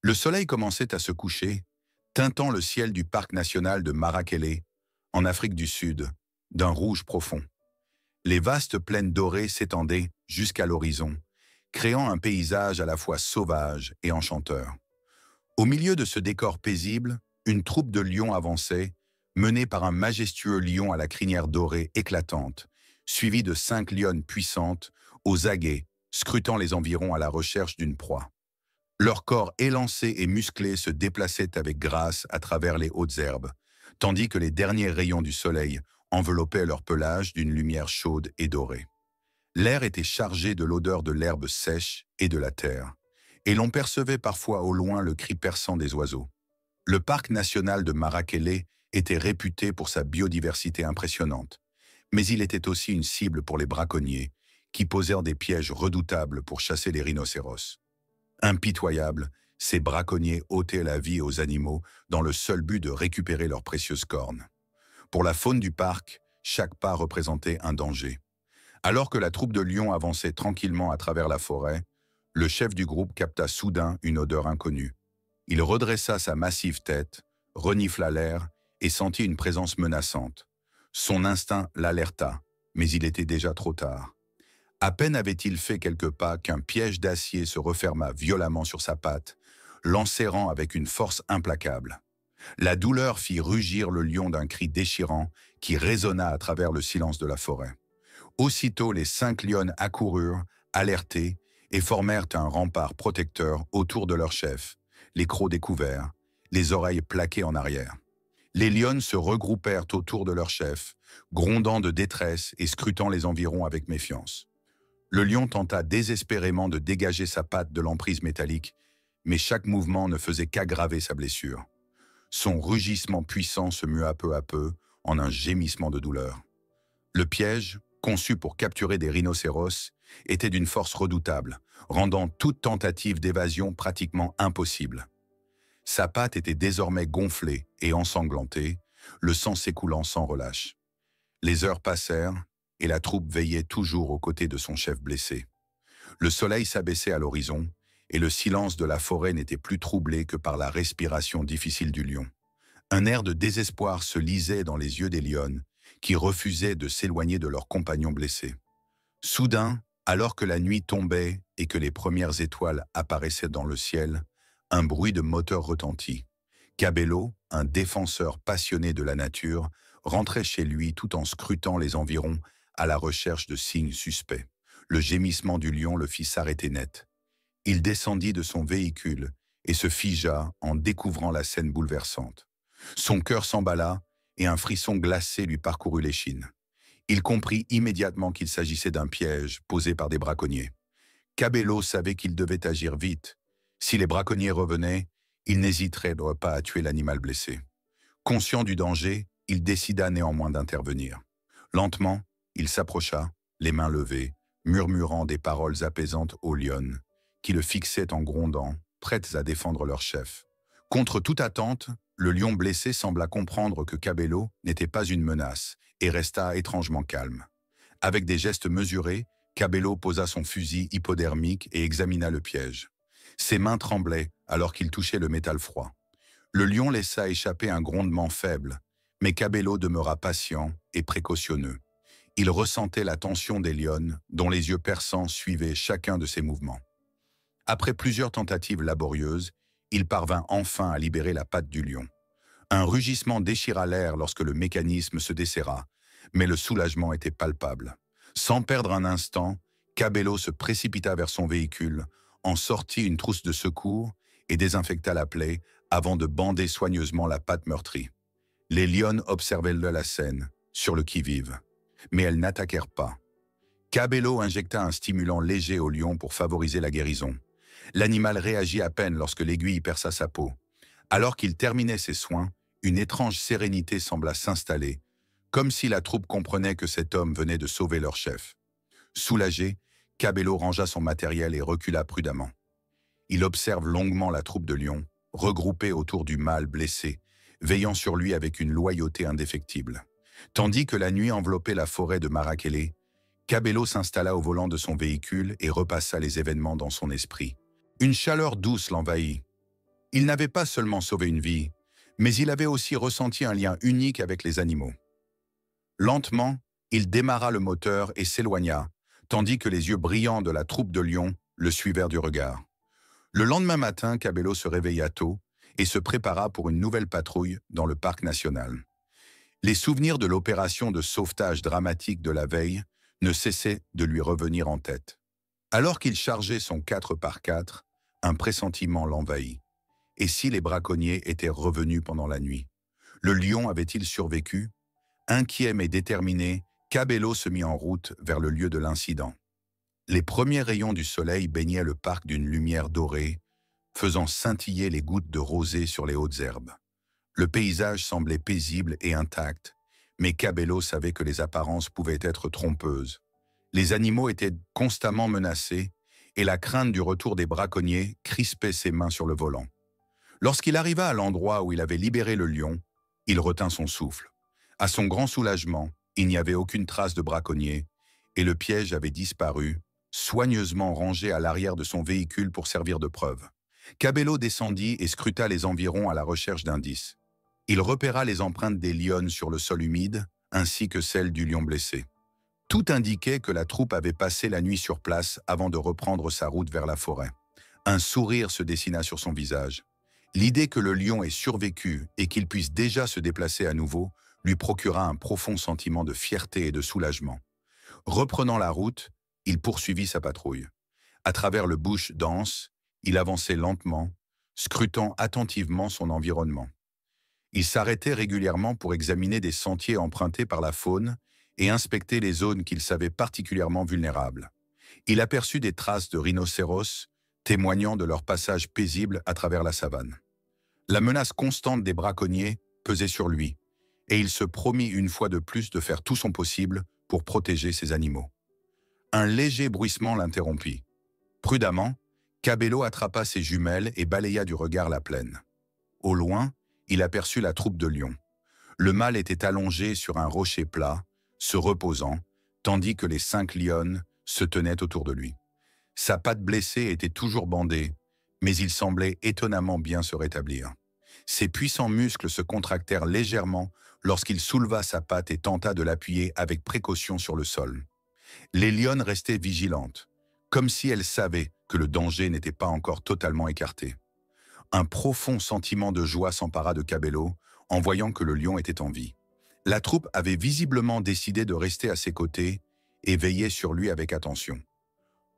Le soleil commençait à se coucher, teintant le ciel du parc national de Marakele, en Afrique du Sud, d'un rouge profond. Les vastes plaines dorées s'étendaient jusqu'à l'horizon, créant un paysage à la fois sauvage et enchanteur. Au milieu de ce décor paisible, une troupe de lions avançait, menée par un majestueux lion à la crinière dorée éclatante, suivi de 5 lionnes puissantes, aux aguets, scrutant les environs à la recherche d'une proie. Leur corps élancé et musclé se déplaçait avec grâce à travers les hautes herbes, tandis que les derniers rayons du soleil enveloppaient leur pelage d'une lumière chaude et dorée. L'air était chargé de l'odeur de l'herbe sèche et de la terre, et l'on percevait parfois au loin le cri perçant des oiseaux. Le parc national de Marakele était réputé pour sa biodiversité impressionnante, mais il était aussi une cible pour les braconniers, qui posèrent des pièges redoutables pour chasser les rhinocéros. Impitoyables, ces braconniers ôtaient la vie aux animaux dans le seul but de récupérer leurs précieuses cornes. Pour la faune du parc, chaque pas représentait un danger. Alors que la troupe de lions avançait tranquillement à travers la forêt, le chef du groupe capta soudain une odeur inconnue. Il redressa sa massive tête, renifla l'air et sentit une présence menaçante. Son instinct l'alerta, mais il était déjà trop tard. À peine avait-il fait quelques pas qu'un piège d'acier se referma violemment sur sa patte, l'enserrant avec une force implacable. La douleur fit rugir le lion d'un cri déchirant qui résonna à travers le silence de la forêt. Aussitôt, les 5 lionnes accoururent, alertées, et formèrent un rempart protecteur autour de leur chef, les crocs découverts, les oreilles plaquées en arrière. Les lionnes se regroupèrent autour de leur chef, grondant de détresse et scrutant les environs avec méfiance. Le lion tenta désespérément de dégager sa patte de l'emprise métallique, mais chaque mouvement ne faisait qu'aggraver sa blessure. Son rugissement puissant se mua peu à peu en un gémissement de douleur. Le piège, conçu pour capturer des rhinocéros, était d'une force redoutable, rendant toute tentative d'évasion pratiquement impossible. Sa patte était désormais gonflée et ensanglantée, le sang s'écoulant sans relâche. Les heures passèrent, et la troupe veillait toujours aux côtés de son chef blessé. Le soleil s'abaissait à l'horizon, et le silence de la forêt n'était plus troublé que par la respiration difficile du lion. Un air de désespoir se lisait dans les yeux des lionnes, qui refusaient de s'éloigner de leurs compagnons blessés. Soudain, alors que la nuit tombait et que les premières étoiles apparaissaient dans le ciel, un bruit de moteur retentit. Cabello, un défenseur passionné de la nature, rentrait chez lui tout en scrutant les environs à la recherche de signes suspects. Le gémissement du lion le fit s'arrêter net. Il descendit de son véhicule et se figea en découvrant la scène bouleversante. Son cœur s'emballa et un frisson glacé lui parcourut l'échine. Il comprit immédiatement qu'il s'agissait d'un piège posé par des braconniers. Cabello savait qu'il devait agir vite. Si les braconniers revenaient, il n'hésiterait pas à tuer l'animal blessé. Conscient du danger, il décida néanmoins d'intervenir. Lentement, il s'approcha, les mains levées, murmurant des paroles apaisantes aux lionnes, qui le fixaient en grondant, prêtes à défendre leur chef. Contre toute attente, le lion blessé sembla comprendre que Cabello n'était pas une menace et resta étrangement calme. Avec des gestes mesurés, Cabello posa son fusil hypodermique et examina le piège. Ses mains tremblaient alors qu'il touchait le métal froid. Le lion laissa échapper un grondement faible, mais Cabello demeura patient et précautionneux. Il ressentait la tension des lionnes, dont les yeux perçants suivaient chacun de ses mouvements. Après plusieurs tentatives laborieuses, il parvint enfin à libérer la patte du lion. Un rugissement déchira l'air lorsque le mécanisme se desserra, mais le soulagement était palpable. Sans perdre un instant, Cabello se précipita vers son véhicule, en sortit une trousse de secours et désinfecta la plaie avant de bander soigneusement la patte meurtrie. Les lionnes observaient la scène, sur le qui-vive, mais elles n'attaquèrent pas. Cabello injecta un stimulant léger au lion pour favoriser la guérison. L'animal réagit à peine lorsque l'aiguille perça sa peau. Alors qu'il terminait ses soins, une étrange sérénité sembla s'installer, comme si la troupe comprenait que cet homme venait de sauver leur chef. Soulagé, Cabello rangea son matériel et recula prudemment. Il observe longuement la troupe de lions, regroupée autour du mâle blessé, veillant sur lui avec une loyauté indéfectible. Tandis que la nuit enveloppait la forêt de Marakele, Cabello s'installa au volant de son véhicule et repassa les événements dans son esprit. Une chaleur douce l'envahit. Il n'avait pas seulement sauvé une vie, mais il avait aussi ressenti un lien unique avec les animaux. Lentement, il démarra le moteur et s'éloigna, tandis que les yeux brillants de la troupe de lions le suivèrent du regard. Le lendemain matin, Cabello se réveilla tôt et se prépara pour une nouvelle patrouille dans le parc national. Les souvenirs de l'opération de sauvetage dramatique de la veille ne cessaient de lui revenir en tête. Alors qu'il chargeait son 4x4, un pressentiment l'envahit. Et si les braconniers étaient revenus pendant la nuit? Le lion avait-il survécu? Inquiet mais déterminé, Cabello se mit en route vers le lieu de l'incident. Les premiers rayons du soleil baignaient le parc d'une lumière dorée, faisant scintiller les gouttes de rosée sur les hautes herbes. Le paysage semblait paisible et intact, mais Cabello savait que les apparences pouvaient être trompeuses. Les animaux étaient constamment menacés, et la crainte du retour des braconniers crispait ses mains sur le volant. Lorsqu'il arriva à l'endroit où il avait libéré le lion, il retint son souffle. À son grand soulagement, il n'y avait aucune trace de braconnier, et le piège avait disparu, soigneusement rangé à l'arrière de son véhicule pour servir de preuve. Cabello descendit et scruta les environs à la recherche d'indices. Il repéra les empreintes des lionnes sur le sol humide, ainsi que celles du lion blessé. Tout indiquait que la troupe avait passé la nuit sur place avant de reprendre sa route vers la forêt. Un sourire se dessina sur son visage. L'idée que le lion ait survécu et qu'il puisse déjà se déplacer à nouveau lui procura un profond sentiment de fierté et de soulagement. Reprenant la route, il poursuivit sa patrouille. À travers le bush dense, il avançait lentement, scrutant attentivement son environnement. Il s'arrêtait régulièrement pour examiner des sentiers empruntés par la faune et inspecter les zones qu'il savait particulièrement vulnérables. Il aperçut des traces de rhinocéros, témoignant de leur passage paisible à travers la savane. La menace constante des braconniers pesait sur lui, et il se promit une fois de plus de faire tout son possible pour protéger ses animaux. Un léger bruissement l'interrompit. Prudemment, Cabello attrapa ses jumelles et balaya du regard la plaine. Au loin, il aperçut la troupe de lions. Le mâle était allongé sur un rocher plat, se reposant, tandis que les 5 lionnes se tenaient autour de lui. Sa patte blessée était toujours bandée, mais il semblait étonnamment bien se rétablir. Ses puissants muscles se contractèrent légèrement lorsqu'il souleva sa patte et tenta de l'appuyer avec précaution sur le sol. Les lionnes restaient vigilantes, comme si elles savaient que le danger n'était pas encore totalement écarté. Un profond sentiment de joie s'empara de Cabello en voyant que le lion était en vie. La troupe avait visiblement décidé de rester à ses côtés et veillait sur lui avec attention.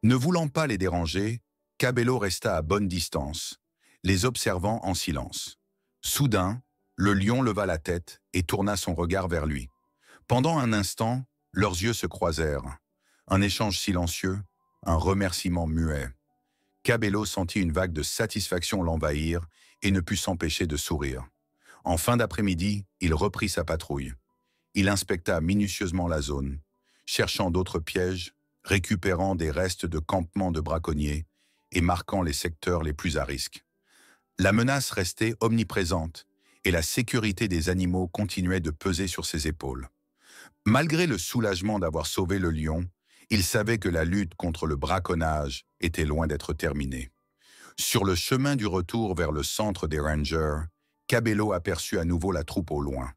Ne voulant pas les déranger, Cabello resta à bonne distance, les observant en silence. Soudain, le lion leva la tête et tourna son regard vers lui. Pendant un instant, leurs yeux se croisèrent. Un échange silencieux, un remerciement muet. Cabello sentit une vague de satisfaction l'envahir et ne put s'empêcher de sourire. En fin d'après-midi, il reprit sa patrouille. Il inspecta minutieusement la zone, cherchant d'autres pièges, récupérant des restes de campements de braconniers et marquant les secteurs les plus à risque. La menace restait omniprésente et la sécurité des animaux continuait de peser sur ses épaules. Malgré le soulagement d'avoir sauvé le lion, il savait que la lutte contre le braconnage était loin d'être terminée. Sur le chemin du retour vers le centre des Rangers, Cabello aperçut à nouveau la troupe au loin.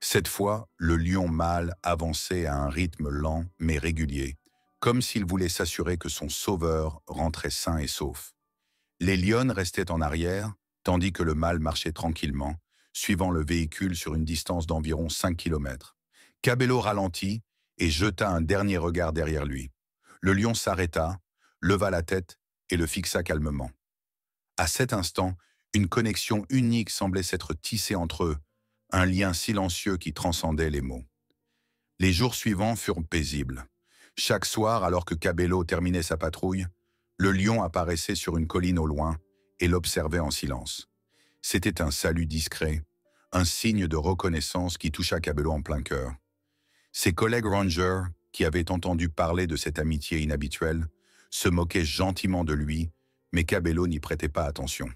Cette fois, le lion mâle avançait à un rythme lent mais régulier, comme s'il voulait s'assurer que son sauveur rentrait sain et sauf. Les lionnes restaient en arrière, tandis que le mâle marchait tranquillement, suivant le véhicule sur une distance d'environ 5 km. Cabello ralentit et jeta un dernier regard derrière lui. Le lion s'arrêta, leva la tête et le fixa calmement. À cet instant, une connexion unique semblait s'être tissée entre eux, un lien silencieux qui transcendait les mots. Les jours suivants furent paisibles. Chaque soir, alors que Cabello terminait sa patrouille, le lion apparaissait sur une colline au loin et l'observait en silence. C'était un salut discret, un signe de reconnaissance qui toucha Cabello en plein cœur. Ses collègues rangers, qui avaient entendu parler de cette amitié inhabituelle, se moquaient gentiment de lui, mais Cabello n'y prêtait pas attention.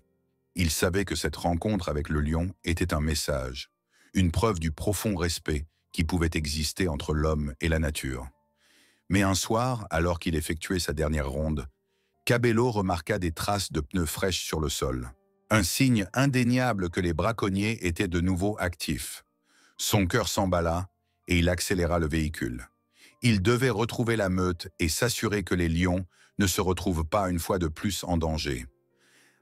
Il savait que cette rencontre avec le lion était un message, une preuve du profond respect qui pouvait exister entre l'homme et la nature. Mais un soir, alors qu'il effectuait sa dernière ronde, Cabello remarqua des traces de pneus fraîches sur le sol. Un signe indéniable que les braconniers étaient de nouveau actifs. Son cœur s'emballa et il accéléra le véhicule. Il devait retrouver la meute et s'assurer que les lions ne se retrouvent pas une fois de plus en danger.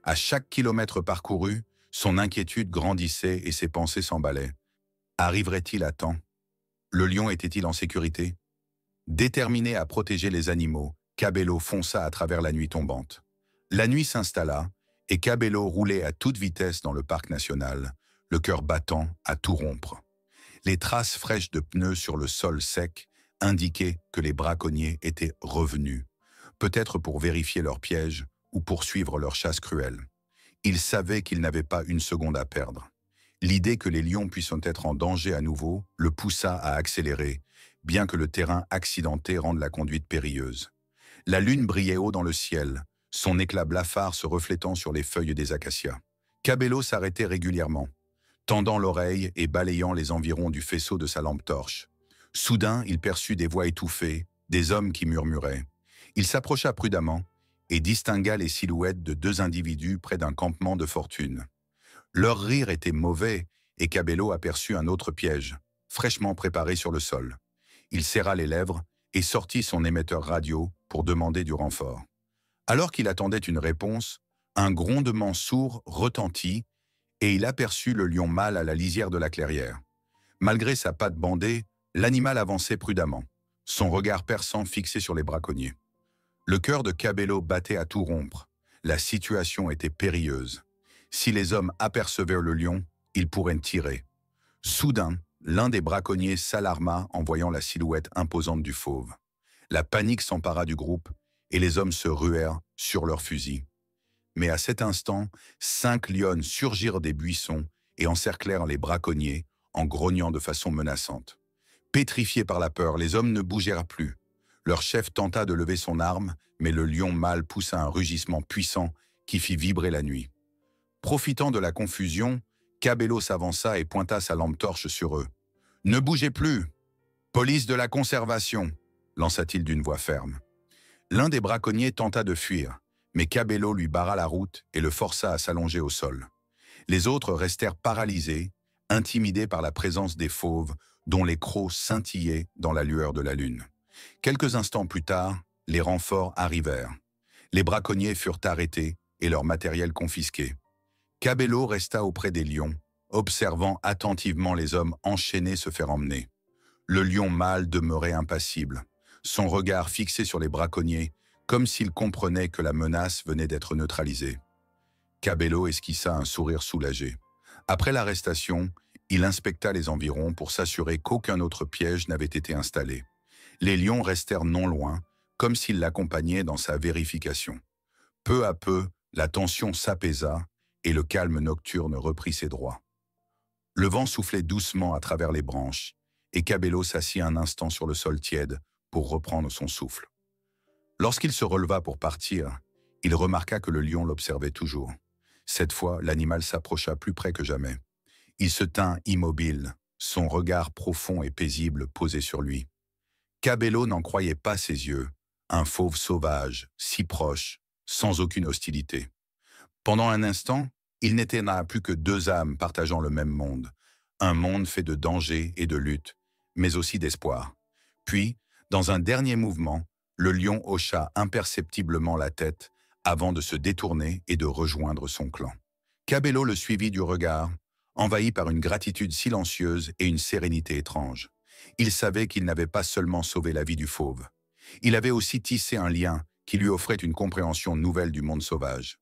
À chaque kilomètre parcouru, son inquiétude grandissait et ses pensées s'emballaient. Arriverait-il à temps? Le lion était-il en sécurité? Déterminé à protéger les animaux, Cabello fonça à travers la nuit tombante. La nuit s'installa et Cabello roulait à toute vitesse dans le parc national, le cœur battant à tout rompre. Les traces fraîches de pneus sur le sol sec indiquaient que les braconniers étaient revenus, peut-être pour vérifier leur piège ou poursuivre leur chasse cruelle. Il savait qu'il n'avait pas une seconde à perdre. L'idée que les lions puissent être en danger à nouveau le poussa à accélérer, bien que le terrain accidenté rende la conduite périlleuse. La lune brillait haut dans le ciel, son éclat blafard se reflétant sur les feuilles des acacias. Cabello s'arrêtait régulièrement, tendant l'oreille et balayant les environs du faisceau de sa lampe torche. Soudain, il perçut des voix étouffées, des hommes qui murmuraient. Il s'approcha prudemment et distingua les silhouettes de deux individus près d'un campement de fortune. Leur rire était mauvais et Cabello aperçut un autre piège, fraîchement préparé sur le sol. Il serra les lèvres et sortit son émetteur radio pour demander du renfort. Alors qu'il attendait une réponse, un grondement sourd retentit et il aperçut le lion mâle à la lisière de la clairière. Malgré sa patte bandée, l'animal avançait prudemment, son regard perçant fixé sur les braconniers. Le cœur de Cabello battait à tout rompre. La situation était périlleuse. Si les hommes apercevaient le lion, ils pourraient tirer. Soudain, l'un des braconniers s'alarma en voyant la silhouette imposante du fauve. La panique s'empara du groupe et les hommes se ruèrent sur leurs fusils. Mais à cet instant, 5 lionnes surgirent des buissons et encerclèrent les braconniers en grognant de façon menaçante. Pétrifiés par la peur, les hommes ne bougèrent plus. Leur chef tenta de lever son arme, mais le lion mâle poussa un rugissement puissant qui fit vibrer la nuit. Profitant de la confusion, Cabello s'avança et pointa sa lampe torche sur eux. « Ne bougez plus! Police de la conservation !» lança-t-il d'une voix ferme. L'un des braconniers tenta de fuir, mais Cabello lui barra la route et le força à s'allonger au sol. Les autres restèrent paralysés, intimidés par la présence des fauves, dont les crocs scintillaient dans la lueur de la lune. Quelques instants plus tard, les renforts arrivèrent. Les braconniers furent arrêtés et leur matériel confisqué. Cabello resta auprès des lions, observant attentivement les hommes enchaînés se faire emmener. Le lion mâle demeurait impassible, son regard fixé sur les braconniers, comme s'il comprenait que la menace venait d'être neutralisée. Cabello esquissa un sourire soulagé. Après l'arrestation, il inspecta les environs pour s'assurer qu'aucun autre piège n'avait été installé. Les lions restèrent non loin, comme s'ils l'accompagnaient dans sa vérification. Peu à peu, la tension s'apaisa et le calme nocturne reprit ses droits. Le vent soufflait doucement à travers les branches et Cabello s'assit un instant sur le sol tiède pour reprendre son souffle. Lorsqu'il se releva pour partir, il remarqua que le lion l'observait toujours. Cette fois, l'animal s'approcha plus près que jamais. Il se tint immobile, son regard profond et paisible posé sur lui. Cabello n'en croyait pas ses yeux, un fauve sauvage, si proche, sans aucune hostilité. Pendant un instant, il n'était là plus que deux âmes partageant le même monde, un monde fait de danger et de lutte, mais aussi d'espoir. Puis, dans un dernier mouvement, le lion hocha imperceptiblement la tête avant de se détourner et de rejoindre son clan. Cabello le suivit du regard, envahi par une gratitude silencieuse et une sérénité étrange. Il savait qu'il n'avait pas seulement sauvé la vie du fauve. Il avait aussi tissé un lien qui lui offrait une compréhension nouvelle du monde sauvage.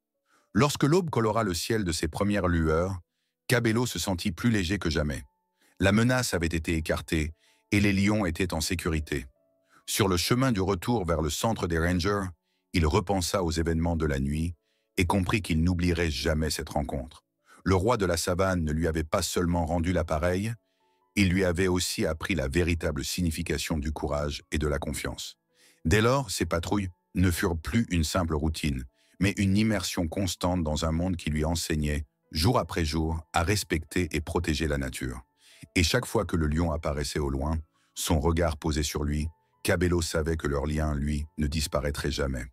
Lorsque l'aube colora le ciel de ses premières lueurs, Cabello se sentit plus léger que jamais. La menace avait été écartée et les lions étaient en sécurité. Sur le chemin du retour vers le centre des Rangers, il repensa aux événements de la nuit et comprit qu'il n'oublierait jamais cette rencontre. Le roi de la savane ne lui avait pas seulement rendu l'appareil, il lui avait aussi appris la véritable signification du courage et de la confiance. Dès lors, ses patrouilles ne furent plus une simple routine, mais une immersion constante dans un monde qui lui enseignait, jour après jour, à respecter et protéger la nature. Et chaque fois que le lion apparaissait au loin, son regard posé sur lui, Cabello savait que leur lien, lui, ne disparaîtrait jamais.